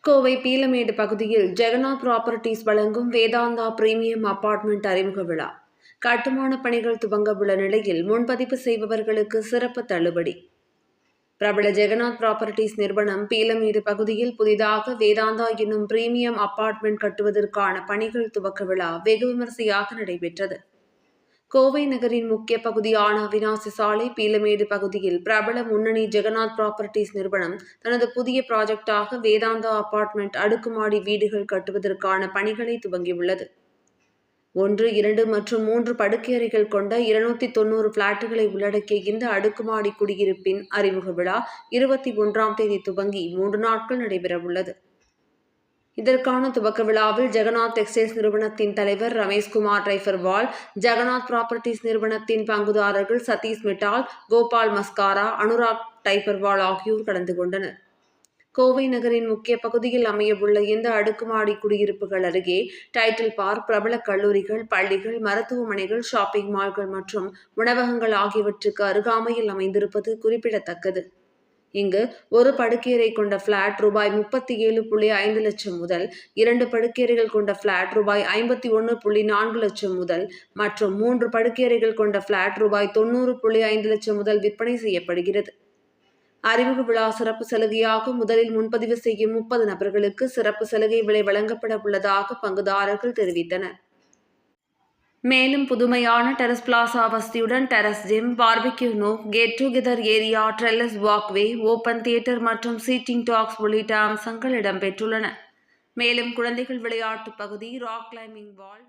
கோவை பீளமேடு பகுதியில் ஜெகநாத் ப்ராப்பர்ட்டீஸ் வழங்கும் Vedanta premium apartment அறிமுக விழா. கட்டுமான பணிகள் துவங்க உள்ள நிலையில் முன்பதிவு செய்பவர்களுக்கு சிறப்பு தள்ளுபடி. பிரபல ஜெகநாத் ப்ராப்பர்ட்டீஸ் நிறுவனம் பீளமேடு பகுதியில் புதிதாக வேதாந்தா என்னும் பிரீமியம் அபார்ட்மெண்ட் கட்டுவதற்கான பணிகள் துவக்க விழா வெகு விமரிசையாக நடைபெற்றது. கோவை நகரின் முக்கிய பகுதியான அவிநாசி சாலை பீளமேடு பகுதியில் பிரபல முன்னணி ஜெகநாத் ப்ராப்பர்ட்டீஸ் நிறுவனம் தனது புதிய ப்ராஜெக்டாக வேதாந்தா அபார்ட்மெண்ட் அடுக்குமாடி வீடுகள் கட்டுவதற்கான பணிகளை துவங்கியுள்ளது. 1, 2 மற்றும் 3 படுக்கையறைகள் கொண்ட 290 பிளாட்டுகளை உள்ளடக்கிய இந்த அடுக்குமாடி குடியிருப்பின் அறிமுக விழா 21ஆம் தேதி துவங்கி 3 நாட்கள் நடைபெறவுள்ளது. இதற்கான துவக்க விழாவில் ஜெகநாத் டெக்ஸ்டைல்ஸ் நிறுவனத்தின் தலைவர் ரமேஷ்குமார் டைபர்வால், ஜெகநாத் ப்ராப்பர்ட்டீஸ் நிறுவனத்தின் பங்குதாரர்கள் சதீஷ் மிட்டால், கோபால் மஸ்காரா, அனுராக் டைபர்வால் ஆகியோர் கலந்து கொண்டனர். கோவை நகரின் முக்கிய பகுதியில் அமையவுள்ள இந்த அடுக்குமாடி குடியிருப்புகள் அருகே டைட்டில் பார்க், பிரபல கல்லூரிகள், பள்ளிகள், மருத்துவமனைகள், ஷாப்பிங் மால்கள் மற்றும் உணவகங்கள் ஆகியவற்றுக்கு அருகாமையில் அமைந்திருப்பது குறிப்பிடத்தக்கது. இங்கு ஒரு படுக்கையறை கொண்ட பிளாட் ரூபாய் 37.5 லட்சம் முதல், 2 படுக்கையறைகள் கொண்ட பிளாட் ரூபாய் 51.4 லட்சம் முதல் மற்றும் 3 படுக்கையறைகள் கொண்ட பிளாட் ரூபாய் 90.5 லட்சம் முதல் விற்பனை செய்யப்படுகிறது. அறிமுக விழா சிறப்பு சலுகையாக முதலில் முன்பதிவு செய்யும் 30 நபர்களுக்கு சிறப்பு சலுகை விலை வழங்கப்பட உள்ளதாக பங்குதாரர்கள் தெரிவித்தனர். மேலும் புதுமையான டெரஸ் பிளாசா வசதியுடன் terrace gym, barbecue nook, get together area, trellis walkway, open theatre மற்றும் சீட்டிங் டாக்ஸ் உள்ளிட்ட அம்சங்கள் இடம்பெற்றுள்ளன. மேலும் குழந்தைகள் விளையாட்டு பகுதி, ராக் கிளைம்பிங் வால்